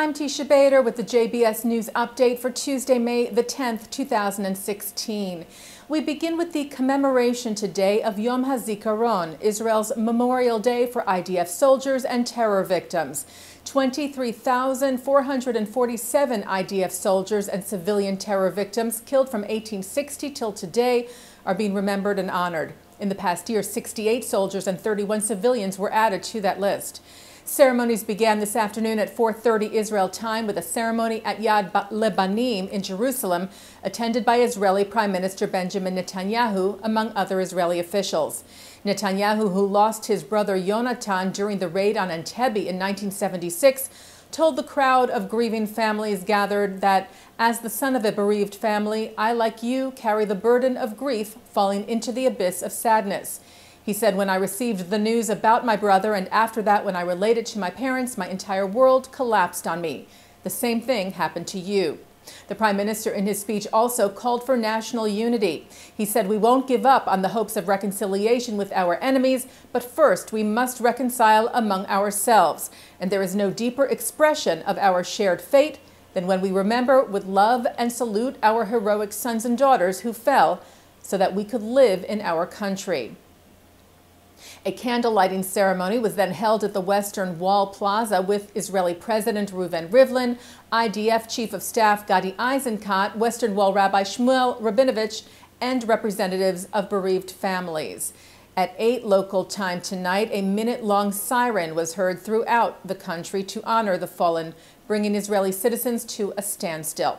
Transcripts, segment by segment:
I'm Teisha Bader with the JBS News Update for Tuesday, May the 10th, 2016. We begin with the commemoration today of Yom HaZikaron, Israel's Memorial Day for IDF soldiers and terror victims. 23,447 IDF soldiers and civilian terror victims killed from 1860 till today are being remembered and honored. In the past year, 68 soldiers and 31 civilians were added to that list. Ceremonies began this afternoon at 4:30 Israel time with a ceremony at Yad Lebanim in Jerusalem, attended by Israeli Prime Minister Benjamin Netanyahu, among other Israeli officials. Netanyahu, who lost his brother Yonatan during the raid on Entebbe in 1976, told the crowd of grieving families gathered that, as the son of a bereaved family, I, like you, carry the burden of grief falling into the abyss of sadness. He said, when I received the news about my brother and after that when I related to my parents, my entire world collapsed on me. The same thing happened to you. The Prime Minister in his speech also called for national unity. He said, we won't give up on the hopes of reconciliation with our enemies, but first we must reconcile among ourselves. And there is no deeper expression of our shared fate than when we remember with love and salute our heroic sons and daughters who fell so that we could live in our country. A candle-lighting ceremony was then held at the Western Wall Plaza with Israeli President Reuven Rivlin, IDF Chief of Staff Gadi Eisenkot, Western Wall Rabbi Shmuel Rabinovich, and representatives of bereaved families. At 8 local time tonight, a minute-long siren was heard throughout the country to honor the fallen, bringing Israeli citizens to a standstill.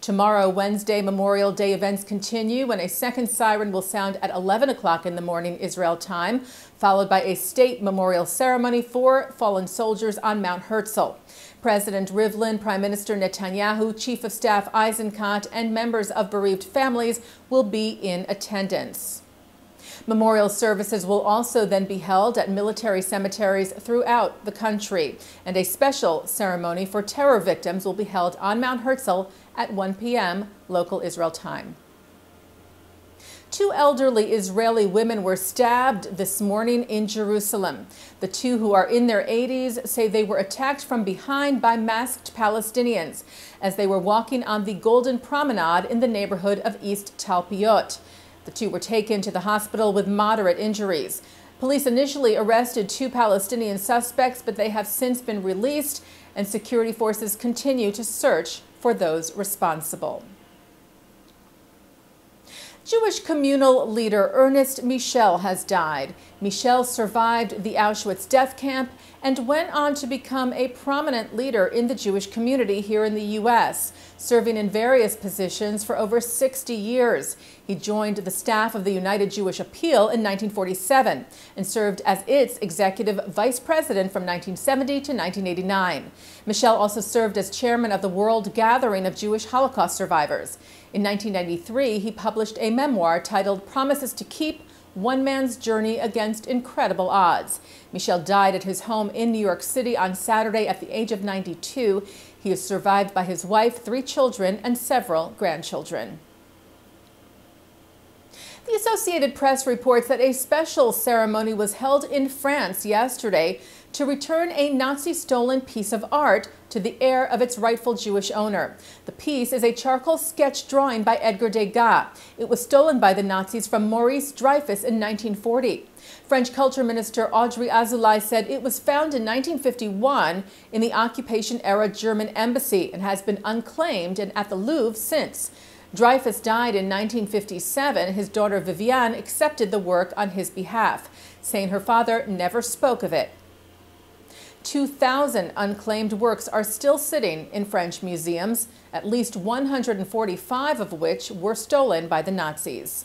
Tomorrow, Wednesday, Memorial Day events continue when a second siren will sound at 11 o'clock in the morning Israel time, followed by a state memorial ceremony for fallen soldiers on Mount Herzl. President Rivlin, Prime Minister Netanyahu, Chief of Staff Eisenkot, and members of bereaved families will be in attendance. Memorial services will also then be held at military cemeteries throughout the country, and a special ceremony for terror victims will be held on Mount Herzl at 1 p.m. local Israel time. 2 elderly Israeli women were stabbed this morning in Jerusalem. The 2, who are in their 80s, say they were attacked from behind by masked Palestinians as they were walking on the Golden Promenade in the neighborhood of East Talpiot. The 2 were taken to the hospital with moderate injuries. Police initially arrested 2 Palestinian suspects, but they have since been released, and security forces continue to search for those responsible. Jewish communal leader Ernest Michel has died. Michel survived the Auschwitz death camp and went on to become a prominent leader in the Jewish community here in the U.S., serving in various positions for over 60 years. He joined the staff of the United Jewish Appeal in 1947 and served as its executive vice president from 1970 to 1989. Michel also served as chairman of the World Gathering of Jewish Holocaust Survivors. In 1993, he published a memoir titled Promises to Keep: One Man's Journey Against Incredible Odds. Michel died at his home in New York City on Saturday at the age of 92. He is survived by his wife, 3 children, and several grandchildren. The Associated Press reports that a special ceremony was held in France yesterday to return a Nazi-stolen piece of art to the heir of its rightful Jewish owner. The piece is a charcoal sketch drawing by Edgar Degas. It was stolen by the Nazis from Maurice Dreyfus in 1940. French Culture Minister Audrey Azoulay said it was found in 1951 in the occupation-era German embassy and has been unclaimed and at the Louvre since. Dreyfus died in 1957. His daughter Viviane accepted the work on his behalf, saying her father never spoke of it. 2,000 unclaimed works are still sitting in French museums, at least 145 of which were stolen by the Nazis.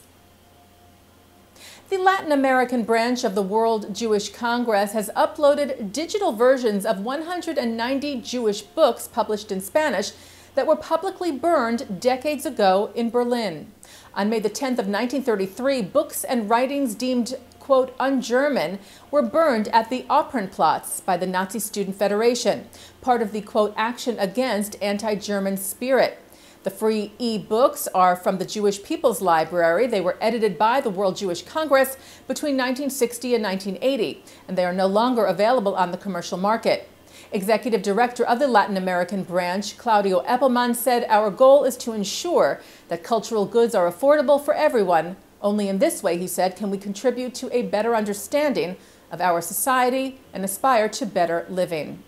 The Latin American branch of the World Jewish Congress has uploaded digital versions of 190 Jewish books published in Spanish that were publicly burned decades ago in Berlin. On May the 10th of 1933, books and writings deemed, quote, un-German were burned at the Opernplatz by the Nazi Student Federation, part of the, quote, action against anti-German spirit. The free e-books are from the Jewish People's Library. They were edited by the World Jewish Congress between 1960 and 1980, and they are no longer available on the commercial market. Executive Director of the Latin American branch, Claudio Eppelman, said, "Our goal is to ensure that cultural goods are affordable for everyone. Only in this way," he said, "can we contribute to a better understanding of our society and aspire to better living."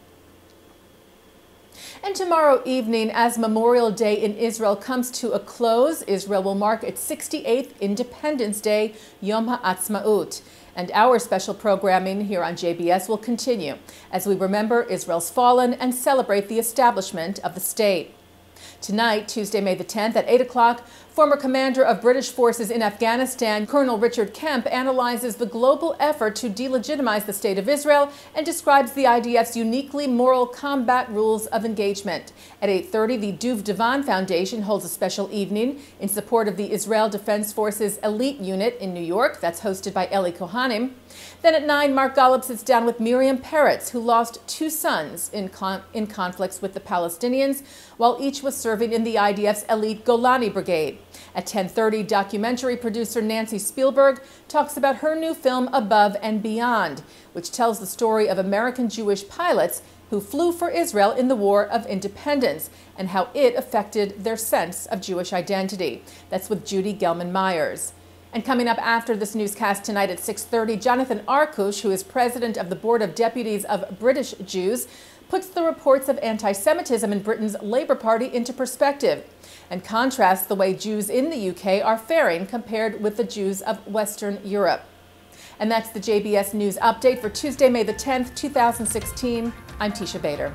And tomorrow evening, as Memorial Day in Israel comes to a close, Israel will mark its 68th Independence Day, Yom HaAtzmaut. And our special programming here on JBS will continue as we remember Israel's fallen and celebrate the establishment of the state. Tonight, Tuesday, May the 10th at 8 o'clock, former commander of British forces in Afghanistan, Colonel Richard Kemp, analyzes the global effort to delegitimize the state of Israel and describes the IDF's uniquely moral combat rules of engagement. At 8:30, the Duv Devan Foundation holds a special evening in support of the Israel Defense Forces Elite Unit in New York. That's hosted by Eli Kohanim. Then at 9, Mark Golub sits down with Miriam Peretz, who lost 2 sons in conflicts with the Palestinians, while each was serving in the IDF's elite Golani Brigade. At 10:30, documentary producer Nancy Spielberg talks about her new film Above and Beyond, which tells the story of American Jewish pilots who flew for Israel in the War of Independence and how it affected their sense of Jewish identity. That's with Judy Gelman-Myers. And coming up after this newscast tonight at 6:30, Jonathan Arkush, who is president of the Board of Deputies of British Jews, puts the reports of anti-Semitism in Britain's Labour Party into perspective and contrasts the way Jews in the UK are faring compared with the Jews of Western Europe. And that's the JBS News Update for Tuesday, May the 10th, 2016. I'm Teisha Bader.